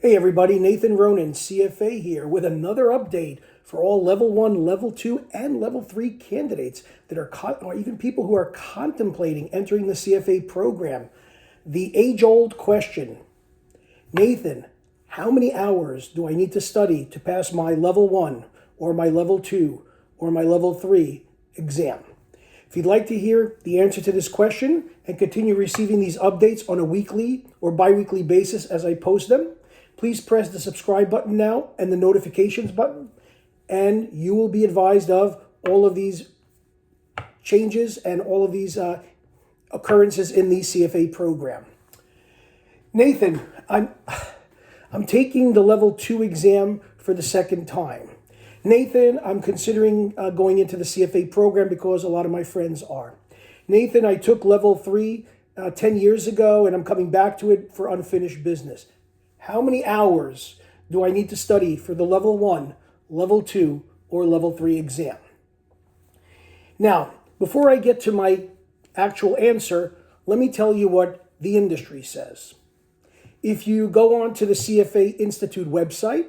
Hey everybody, Nathan Ronen, CFA here with another update for all Level 1, Level 2, and Level 3 candidates that are, or even people who are contemplating entering the CFA program. The age-old question, Nathan, how many hours do I need to study to pass my Level 1 or my Level 2 or my Level 3 exam? If you'd like to hear the answer to this question and continue receiving these updates on a weekly or bi-weekly basis as I post them, please press the subscribe button now and the notifications button, and you will be advised of all of these changes and all of these occurrences in the CFA program. Nathan, I'm taking the Level 2 exam for the second time. Nathan, I'm considering going into the CFA program because a lot of my friends are. Nathan, I took Level 3 10 years ago and I'm coming back to it for unfinished business. How many hours do I need to study for the Level 1, Level 2, or Level 3 exam? Now, before I get to my actual answer, let me tell you what the industry says. If you go on to the CFA Institute website,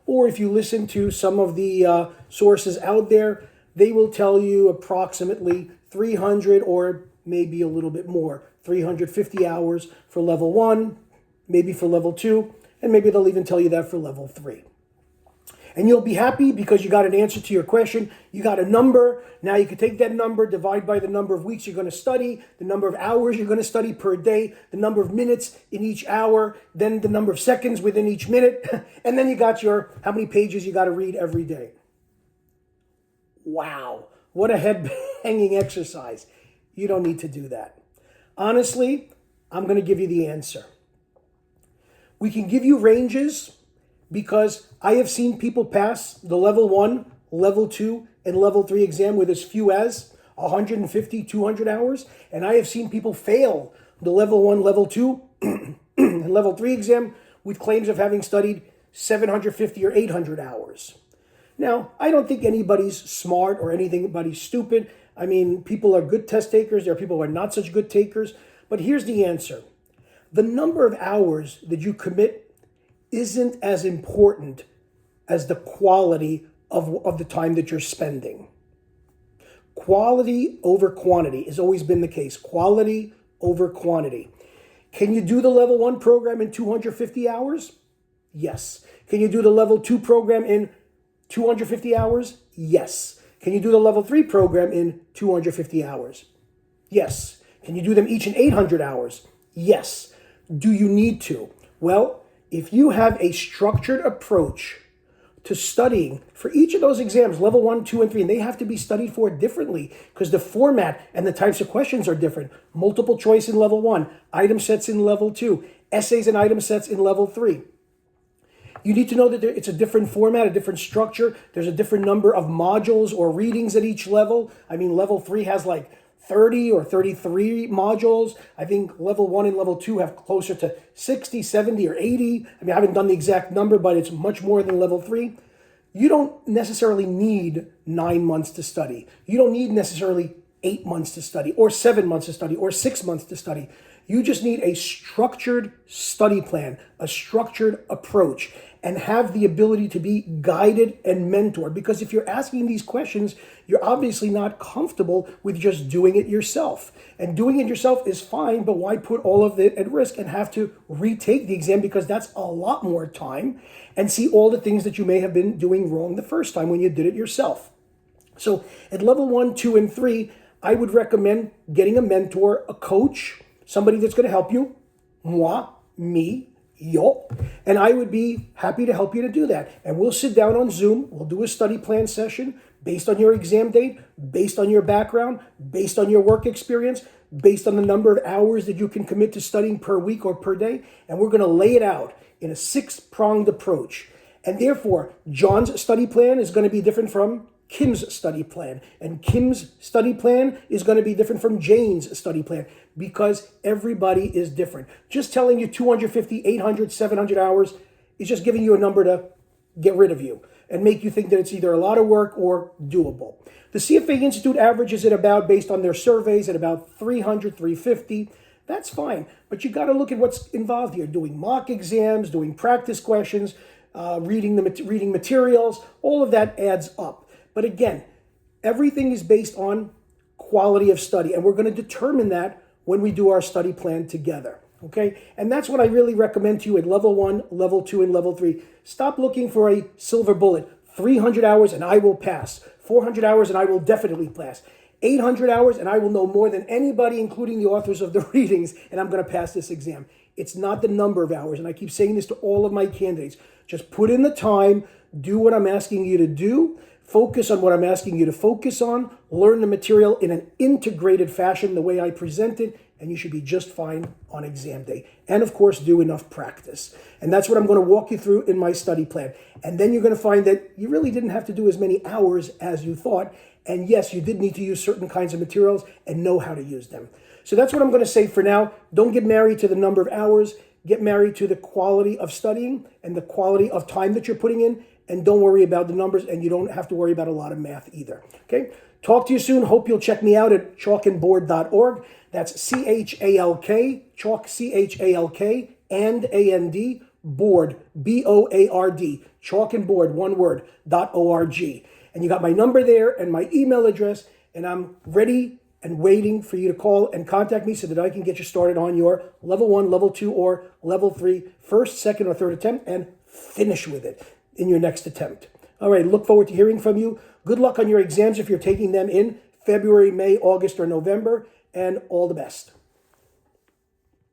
or if you listen to some of the sources out there, they will tell you approximately 300 or maybe a little bit more, 350 hours for Level 1, maybe for Level 2, and maybe they'll even tell you that for Level 3. And you'll be happy because you got an answer to your question. You got a number. Now you can take that number, divide by the number of weeks you're going to study, the number of hours you're going to study per day, the number of minutes in each hour, then the number of seconds within each minute, and then you got your how many pages you got to read every day. Wow, what a head-banging exercise. You don't need to do that. Honestly, I'm going to give you the answer. We can give you ranges because I have seen people pass the Level 1, Level 2, and Level 3 exam with as few as 150, 200 hours. And I have seen people fail the Level 1, Level 2, and Level 3 exam with claims of having studied 750 or 800 hours. Now, I don't think anybody's smart or anybody's stupid. I mean, people are good test takers. There are people who are not such good takers. But here's the answer. The number of hours that you commit isn't as important as the quality of the time that you're spending. Quality over quantity has always been the case. Quality over quantity. Can you do the Level 1 program in 250 hours? Yes. Can you do the Level 2 program in 250 hours? Yes. Can you do the Level 3 program in 250 hours? Yes. Can you do them each in 800 hours? Yes. Do you need to? Well, if you have a structured approach to studying for each of those exams, Level 1, 2, and 3, and they have to be studied for differently because the format and the types of questions are different. Multiple choice in Level 1, item sets in Level 2, essays and item sets in Level 3. You need to know that it's a different format, a different structure. There's a different number of modules or readings at each level. I mean, Level 3 has like 30 or 33 modules. I think Level 1 and Level 2 have closer to 60, 70, or 80. I mean, I haven't done the exact number, but it's much more than Level 3. You don't necessarily need 9 months to study. You don't need necessarily 8 months to study, or 7 months to study, or 6 months to study. You just need a structured study plan, a structured approach, and have the ability to be guided and mentored. Because if you're asking these questions, you're obviously not comfortable with just doing it yourself. And doing it yourself is fine, but why put all of it at risk and have to retake the exam? Because that's a lot more time, and see all the things that you may have been doing wrong the first time when you did it yourself. So at Level 1, 2, and 3, I would recommend getting a mentor, a coach, somebody that's going to help you. Moi, me, yo. And I would be happy to help you to do that. And we'll sit down on Zoom. We'll do a study plan session based on your exam date, based on your background, based on your work experience, based on the number of hours that you can commit to studying per week or per day. And we're going to lay it out in a 6-pronged approach. And therefore, John's study plan is going to be different from Kim's study plan. And Kim's study plan is going to be different from Jane's study plan because everybody is different. Just telling you 250, 800, 700 hours is just giving you a number to get rid of you and make you think that it's either a lot of work or doable. The CFA Institute averages at about, based on their surveys, at about 300, 350. That's fine. But you got to look at what's involved here. Doing mock exams, doing practice questions, reading materials, all of that adds up. But again, everything is based on quality of study, and we're going to determine that when we do our study plan together. Okay, and that's what I really recommend to you at level 1, level 2, and level 3. Stop looking for a silver bullet. 300 hours and I will pass. 400 hours and I will definitely pass. 800 hours and I will know more than anybody, including the authors of the readings, and I'm going to pass this exam. It's not the number of hours, and I keep saying this to all of my candidates. Just put in the time, do what I'm asking you to do, focus on what I'm asking you to focus on, learn the material in an integrated fashion the way I present it, and you should be just fine on exam day. And of course, do enough practice. And that's what I'm going to walk you through in my study plan. And then you're going to find that you really didn't have to do as many hours as you thought. And yes, you did need to use certain kinds of materials and know how to use them. So that's what I'm going to say for now. Don't get married to the number of hours. Get married to the quality of studying and the quality of time that you're putting in. And don't worry about the numbers, and you don't have to worry about a lot of math either. Okay? Talk to you soon. Hope you'll check me out at chalkandboard.org. That's CHALK, chalk, CHALK, and AND, board, BOARD, chalk and board, one word, .org. And you got my number there and my email address, and I'm ready and waiting for you to call and contact me so that I can get you started on your level 1, level 2, or level 3, first, second, or third attempt, and finish with it in your next attempt. All right, look forward to hearing from you. Good luck on your exams if you're taking them in February, May, August, or November, and all the best.